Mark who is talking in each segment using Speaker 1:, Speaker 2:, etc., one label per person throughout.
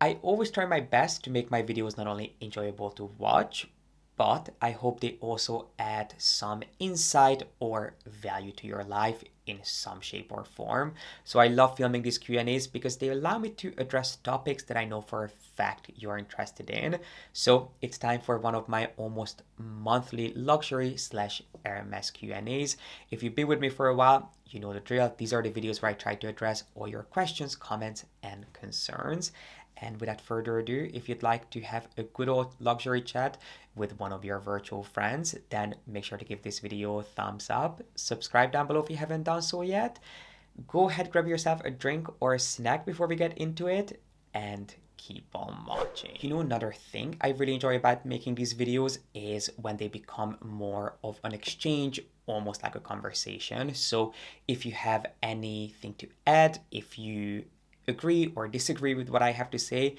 Speaker 1: I always try my best to make my videos not only enjoyable to watch, but I hope they also add some insight or value to your life in some shape or form. So I love filming these Q&As because they allow me to address topics that I know for a fact you're interested in. So it's time for one of my almost monthly luxury slash Hermes Q&As. If you've been with me for a while, you know the drill. These are the videos where I try to address all your questions, comments, and concerns. And without further ado, if you'd like to have a good old luxury chat with one of your virtual friends, then make sure to give this video a thumbs up. Subscribe down below if you haven't done so yet. Go ahead, grab yourself a drink or a snack before we get into it, and keep on watching. You know, another thing I really enjoy about making these videos is when they become more of an exchange, almost like a conversation. So if you have anything to add, if you agree or disagree with what I have to say,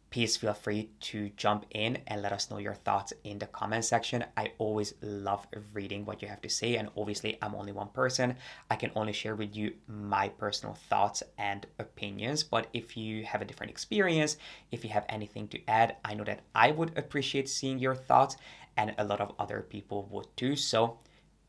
Speaker 1: please feel free to jump in and let us know your thoughts in the comment section. I always love reading what you have to say, and obviously I'm only one person. I can only share with you my personal thoughts and opinions, but if you have a different experience, if you have anything to add, I know that I would appreciate seeing your thoughts, and a lot of other people would too. So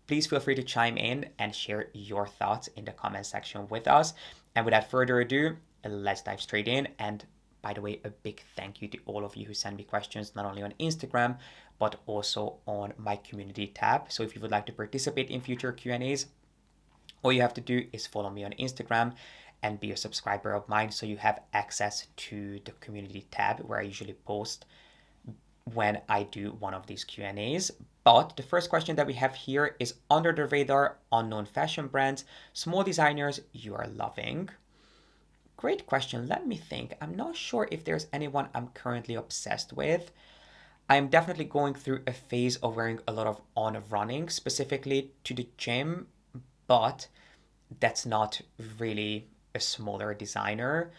Speaker 1: please feel free to chime in and share your thoughts in the comment section with us. And without further ado, let's dive straight in. And by the way, a big thank you to all of you who send me questions, not only on Instagram, but also on my community tab. So if you would like to participate in future Q&As, all you have to do is follow me on Instagram and be a subscriber of mine, so you have access to the community tab where I usually post when I do one of these Q&As. But the first question that we have here is under the radar, unknown fashion brands, small designers you are loving. Great question. Let me think. I'm not sure if there's anyone I'm currently obsessed with. I'm definitely going through a phase of wearing a lot of on running, specifically to the gym, but that's not really a smaller designer.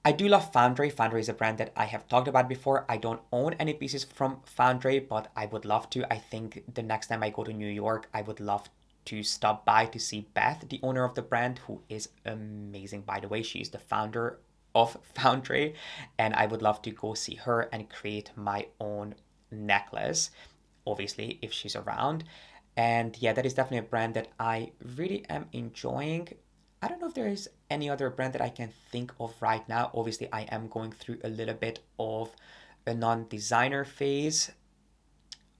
Speaker 1: I do love Foundry. Foundry is a brand that I have talked about before. I don't own any pieces from Foundry, but I would love to. I think the next time I go to New York, I would love to stop by to see Beth, the owner of the brand, who is amazing, by the way. She is the founder of Foundry, and I would love to go see her and create my own necklace, obviously, if she's around. And yeah, that is definitely a brand that I really am enjoying. I don't know if there is any other brand that I can think of right now. Obviously, I am going through a little bit of a non-designer phase.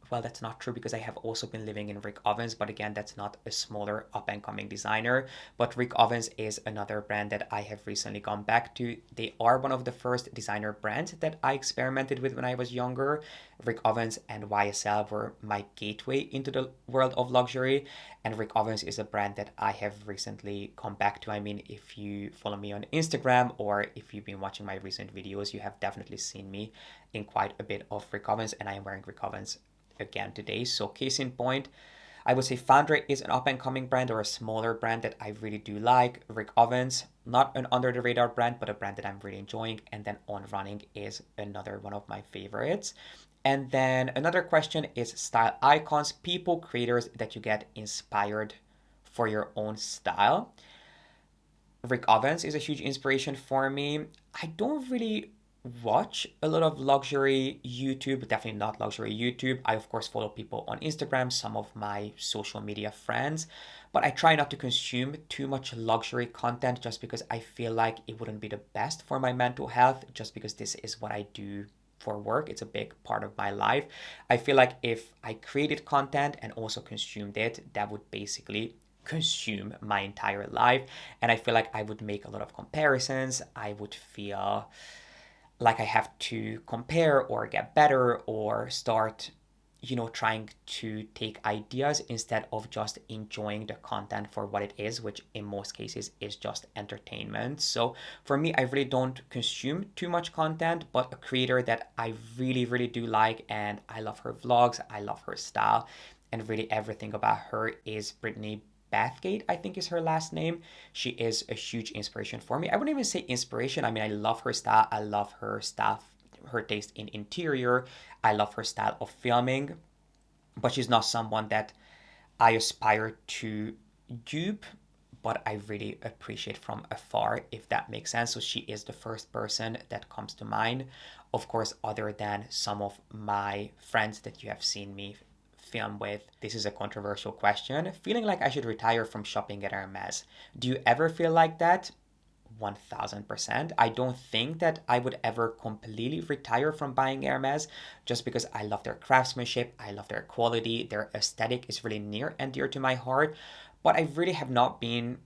Speaker 1: Well, that's not true because I have also been living in Rick Owens, but again, that's not a smaller up and coming designer. But Rick Owens is another brand that I have recently gone back to. They are one of the first designer brands that I experimented with when I was younger. Rick Owens and YSL were my gateway into the world of luxury. And Rick Owens is a brand that I have recently come back to. I mean, if you follow me on Instagram or if you've been watching my recent videos, you have definitely seen me in quite a bit of Rick Owens, and I am wearing Rick Owens again today. So case in point, I would say Foundry is an up and coming brand or a smaller brand that I really do like. Rick Owens, not an under the radar brand, but a brand that I'm really enjoying. And then On Running is another one of my favorites. And then another question is style icons, people, creators that you get inspired for your own style. Rick Owens is a huge inspiration for me. I don't really watch a lot of luxury YouTube, definitely not luxury YouTube. I, of course, follow people on Instagram, some of my social media friends, but I try not to consume too much luxury content just because I feel like it wouldn't be the best for my mental health, just because this is what I do for work. It's a big part of my life. I feel like if I created content and also consumed it, that would basically consume my entire life. And I feel like I would make a lot of comparisons. I would feel like I have to compare or get better or start, trying to take ideas instead of just enjoying the content for what it is, which in most cases is just entertainment. So for me, I really don't consume too much content, but a creator that I really, really do like, and I love her vlogs, I love her style, and really everything about her is Brittany Bathgate, I think is her last name. She is a huge inspiration for me. I wouldn't even say inspiration. I mean, I love her style. I love her style, her taste in interior. I love her style of filming, but she's not someone that I aspire to dupe. but I really appreciate from afar, if that makes sense. So she is the first person that comes to mind. Of course, other than some of my friends that you have seen me film with. This is a controversial question. Feeling like I should retire from shopping at Hermes. Do you ever feel like that? 1000%. I don't think that I would ever completely retire from buying Hermes just because I love their craftsmanship, I love their quality, their aesthetic is really near and dear to my heart. But I really have not been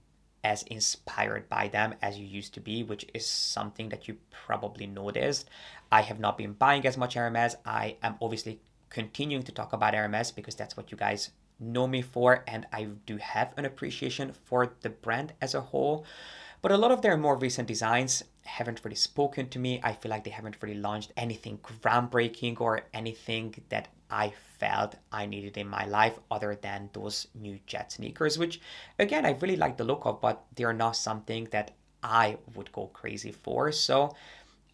Speaker 1: as inspired by them as you used to be, which is something that you probably noticed. I have not been buying as much Hermes. I am obviously continuing to talk about Hermes because that's what you guys know me for, and I do have an appreciation for the brand as a whole. But a lot of their more recent designs haven't really spoken to me. I feel like they haven't really launched anything groundbreaking or anything that I felt I needed in my life other than those new jet sneakers, which again, I really like the look of, but they're not something that I would go crazy for. So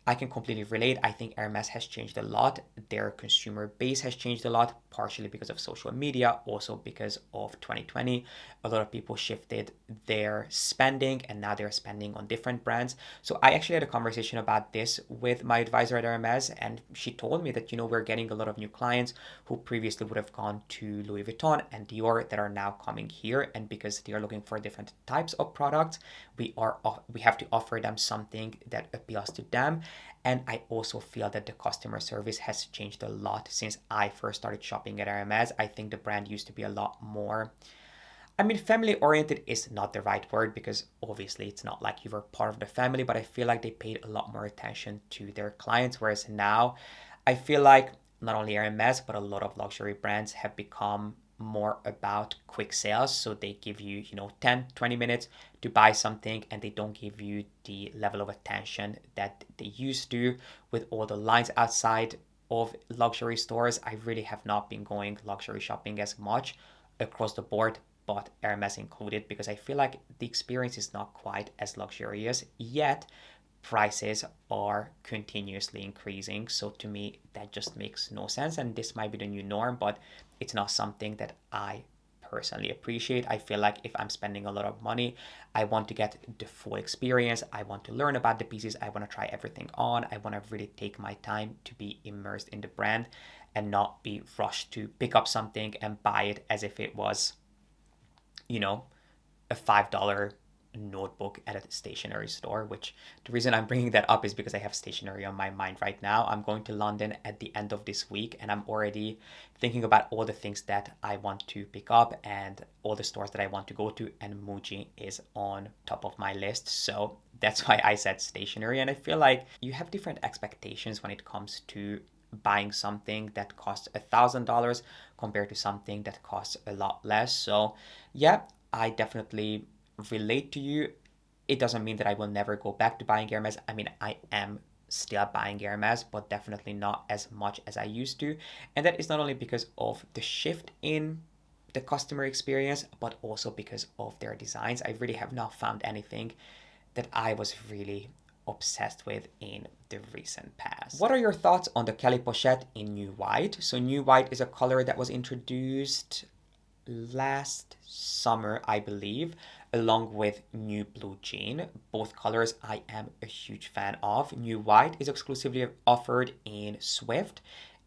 Speaker 1: I can completely relate. I think Hermes has changed a lot. Their consumer base has changed a lot, partially because of social media, also because of 2020. A lot of people shifted their spending and now they're spending on different brands. So I actually had a conversation about this with my advisor at Hermes, and she told me that, we're getting a lot of new clients who previously would have gone to Louis Vuitton and Dior that are now coming here. And because they are looking for different types of products, we have to offer them something that appeals to them. And I also feel that the customer service has changed a lot since I first started shopping at Hermes. I think the brand used to be a lot more, family oriented is not the right word because obviously it's not like you were part of the family, but I feel like they paid a lot more attention to their clients. Whereas now I feel like not only Hermes, but a lot of luxury brands have become more about quick sales. So they give you, 10, 20 minutes to buy something, and they don't give you the level of attention that they used to with all the lines outside of luxury stores. I really have not been going luxury shopping as much across the board, but Hermes included, because I feel like the experience is not quite as luxurious yet. Prices are continuously increasing. So to me, that just makes no sense. And this might be the new norm, but it's not something that I personally appreciate. I feel like if I'm spending a lot of money, I want to get the full experience. I want to learn about the pieces. I want to try everything on. I want to really take my time to be immersed in the brand and not be rushed to pick up something and buy it as if it was, a $5 notebook at a stationery store. Which the reason I'm bringing that up is because I have stationery on my mind right now. I'm going to London at the end of this week, and I'm already thinking about all the things that I want to pick up and all the stores that I want to go to, and Muji is on top of my list. So that's why I said stationery. And I feel like you have different expectations when it comes to buying something that costs $1,000 compared to something that costs a lot less. So yeah, I definitely relate to you. It doesn't mean that I will never go back to buying Hermes. I am still buying Hermes, but definitely not as much as I used to. And that is not only because of the shift in the customer experience, but also because of their designs. I really have not found anything that I was really obsessed with in the recent past. What are your thoughts on the Kelly pochette in New White? So New White is a color that was introduced last summer, I believe, along with New Blue Jean. Both colors I am a huge fan of. New White is exclusively offered in Swift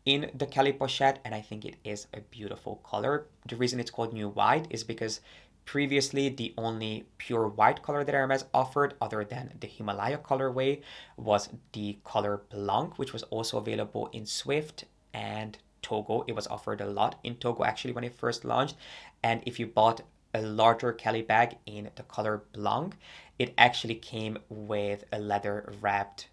Speaker 1: in the Kelly pochette, and I think it is a beautiful color. The reason it's called New White is because previously the only pure white color that Hermes offered, other than the Himalaya colorway, was the color Blanc, which was also available in Swift and Togo. It was offered a lot in Togo actually when it first launched. And if you bought a larger Kelly bag in the color Blanc, it actually came with a leather wrapped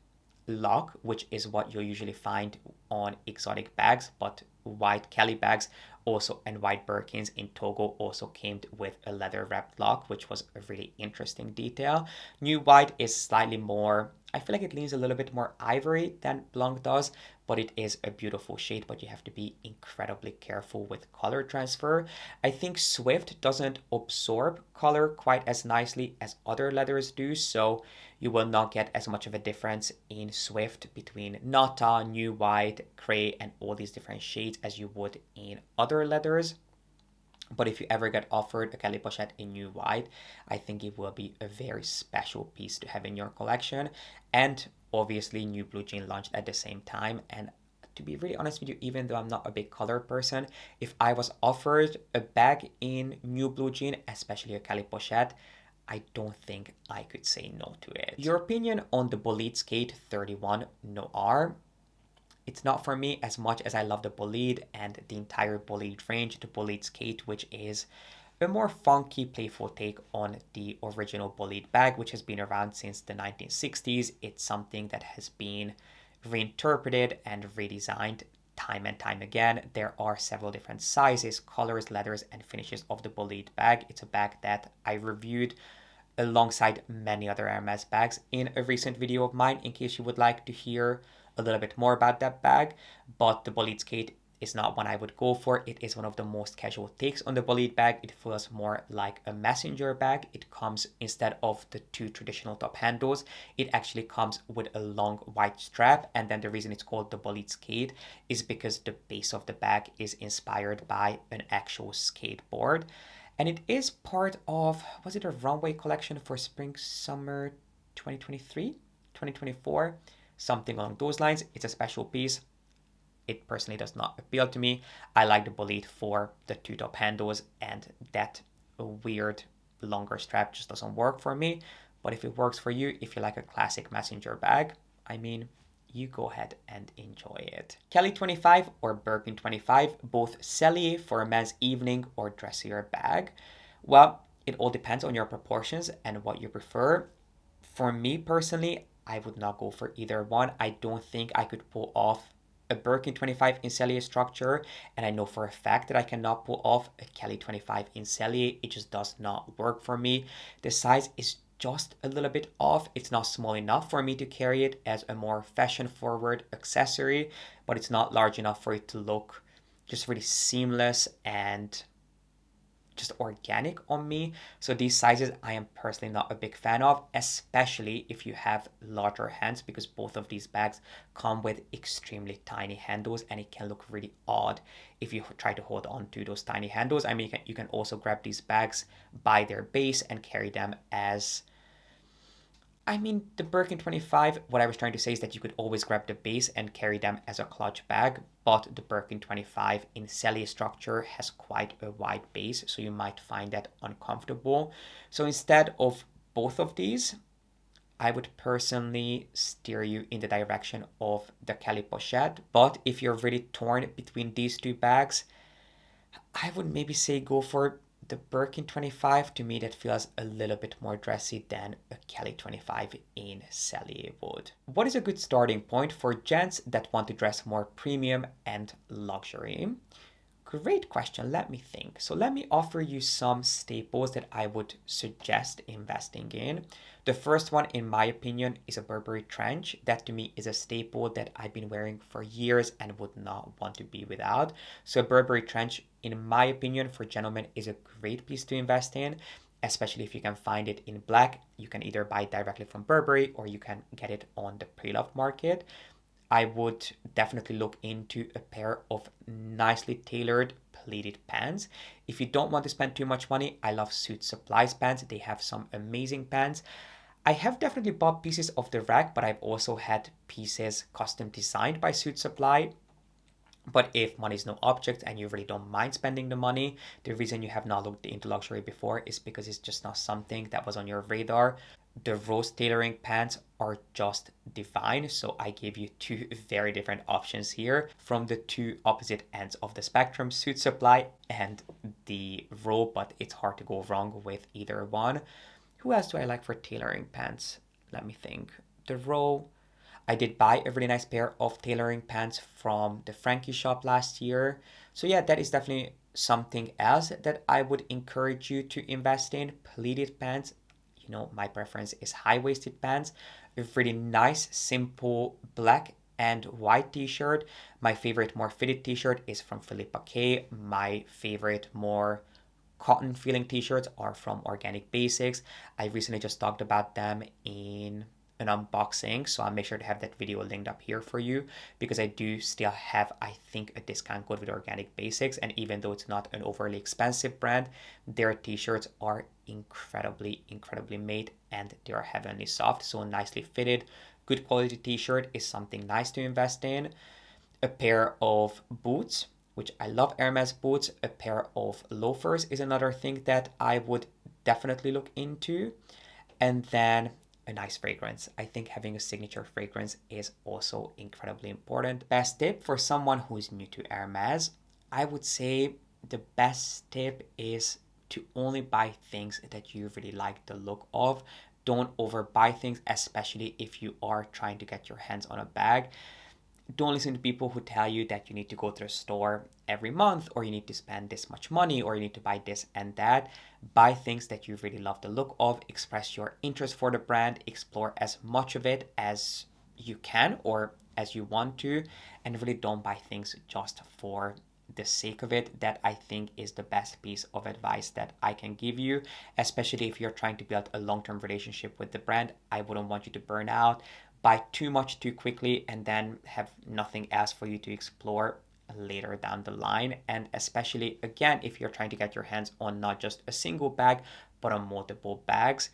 Speaker 1: lock, which is what you'll usually find on exotic bags. But white Kelly bags also, and white Birkins in Togo also came with a leather wrapped lock, which was a really interesting detail. New White is slightly more, I feel like it leans a little bit more ivory than Blanc does, but it is a beautiful shade, but you have to be incredibly careful with color transfer. I think Swift doesn't absorb color quite as nicely as other leathers do, so you will not get as much of a difference in Swift between Nata, New White, Cray, and all these different shades as you would in other leathers. But if you ever get offered a Kelly pochette in new white, I think it will be a very special piece to have in your collection. And obviously new blue jean launched at the same time. And to be really honest with you, even though I'm not a big color person, if I was offered a bag in new blue jean, especially a Kelly pochette, I don't think I could say no to it. Your opinion on the Bolide Skate 31 Noir? It's not for me as much as I love the Bolide and the entire Bolide range. The Bolide Skate, which is a more funky, playful take on the original Bolide bag, which has been around since the 1960s. It's something that has been reinterpreted and redesigned time and time again. There are several different sizes, colors, leathers, and finishes of the Bolide bag. It's a bag that I reviewed alongside many other Hermes bags in a recent video of mine, in case you would like to hear a little bit more about that bag. But the Bolide Skate is not one I would go for. It is one of the most casual takes on the Bolide bag. It feels more like a messenger bag. It comes, instead of the two traditional top handles, it actually comes with a long white strap. And then the reason it's called the Bolide Skate is because the base of the bag is inspired by an actual skateboard. And it is part of, was it a runway collection for spring summer 2023, 2024, something along those lines. It's a special piece. It personally does not appeal to me. I like the Bolide for the two top handles, and that weird longer strap just doesn't work for me. But if it works for you, if you like a classic messenger bag, I mean, you go ahead and enjoy it. Kelly 25 or Birkin 25, both Sellier for a men's evening or dressier bag. Well, it all depends on your proportions and what you prefer. For me personally, I would not go for either one. I don't think I could pull off a Birkin 25 in Sellier structure, and I know for a fact that I cannot pull off a Kelly 25 in Sellier. It just does not work for me. The size is just a little bit off. It's not small enough for me to carry it as a more fashion forward accessory, but it's not large enough for it to look just really seamless and just organic on me. So these sizes I am personally not a big fan of, especially if you have larger hands, because both of these bags come with extremely tiny handles and it can look really odd if you try to hold on to those tiny handles. I mean, you can also grab these bags by their base and carry them as, I mean, the Birkin 25, what I was trying to say is that you could always grab the base and carry them as a clutch bag, but the Birkin 25 in Sellier structure has quite a wide base, so you might find that uncomfortable. So instead of both of these, I would personally steer you in the direction of the Kelly pochette. But if you're really torn between these two bags, I would maybe say go for the Birkin 25. To me, that feels a little bit more dressy than a Kelly 25 in Sellier would. What is a good starting point for gents that want to dress more premium and luxury? Great question. Let me think. So let me offer you some staples that I would suggest investing in. The first one, in my opinion, is a Burberry trench. That to me is a staple that I've been wearing for years and would not want to be without. So a Burberry trench, in my opinion, for gentlemen is a great piece to invest in, especially if you can find it in black. You can either buy it directly from Burberry or you can get it on the pre-loved market. I would definitely look into a pair of nicely tailored pleated pants. If you don't want to spend too much money, I love Suit Supply's pants. They have some amazing pants. I have definitely bought pieces off the rack, but I've also had pieces custom designed by Suit Supply. But if money is no object and you really don't mind spending the money, the reason you have not looked into luxury before is because it's just not something that was on your radar. The rose tailoring pants are just divine. So I gave you two very different options here from the two opposite ends of the spectrum, Suit Supply and the Row, but it's hard to go wrong with either one. Who else do I like for tailoring pants? Let me think. The Row. I did buy a really nice pair of tailoring pants from the Frankie shop last year. So yeah, that is definitely something else that I would encourage you to invest in. Pleated pants. You know, my preference is high-waisted pants. A really nice, simple black and white t-shirt. My favorite more fitted t-shirt is from Philippa K. My favorite more cotton feeling t-shirts are from Organic Basics. I recently just talked about them in an unboxing, so I'll make sure to have that video linked up here for you, because I do still have, I think, a discount code with Organic Basics, and even though it's not an overly expensive brand, their t-shirts are incredibly made, and they are heavenly soft, so nicely fitted. Good quality t-shirt is something nice to invest in. A pair of boots, which I love Hermes boots. A pair of loafers is another thing that I would definitely look into. And then a nice fragrance. I think having a signature fragrance is also incredibly important. Best tip for someone who is new to Hermes, I would say the best tip is to only buy things that you really like the look of. Don't overbuy things, especially if you are trying to get your hands on a bag. Don't listen to people who tell you that you need to go to the store every month, or you need to spend this much money, or you need to buy this and that. Buy things that you really love the look of, express your interest for the brand, explore as much of it as you can or as you want to, and really don't buy things just for the sake of it. That I think is the best piece of advice that I can give you, especially if you're trying to build a long-term relationship with the brand. I wouldn't want you to burn out, buy too much too quickly, and then have nothing else for you to explore later down the line. And especially, again, if you're trying to get your hands on not just a single bag, but on multiple bags,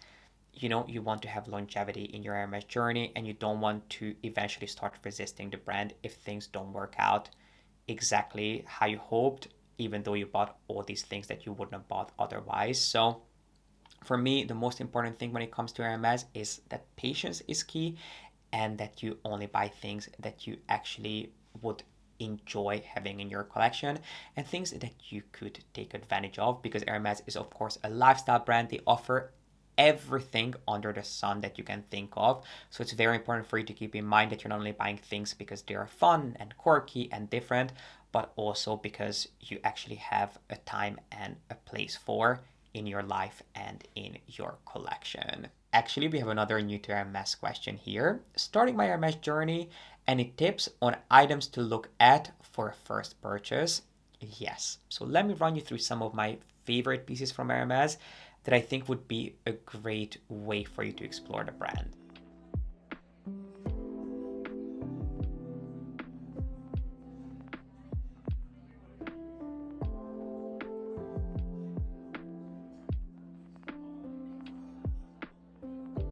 Speaker 1: you know, you want to have longevity in your Hermes journey, and you don't want to eventually start resisting the brand if things don't work out exactly how you hoped, even though you bought all these things that you wouldn't have bought otherwise. So for me, the most important thing when it comes to Hermes is that patience is key, and that you only buy things that you actually would enjoy having in your collection, and things that you could take advantage of, because Hermes is of course a lifestyle brand. They offer everything under the sun that you can think of. So it's very important for you to keep in mind that you're not only buying things because they are fun and quirky and different, but also because you actually have a time and a place for in your life and in your collection. Actually, we have another new to Hermes question here. Starting my Hermes journey, any tips on items to look at for a first purchase? Yes. So let me run you through some of my favorite pieces from Hermes that I think would be a great way for you to explore the brand.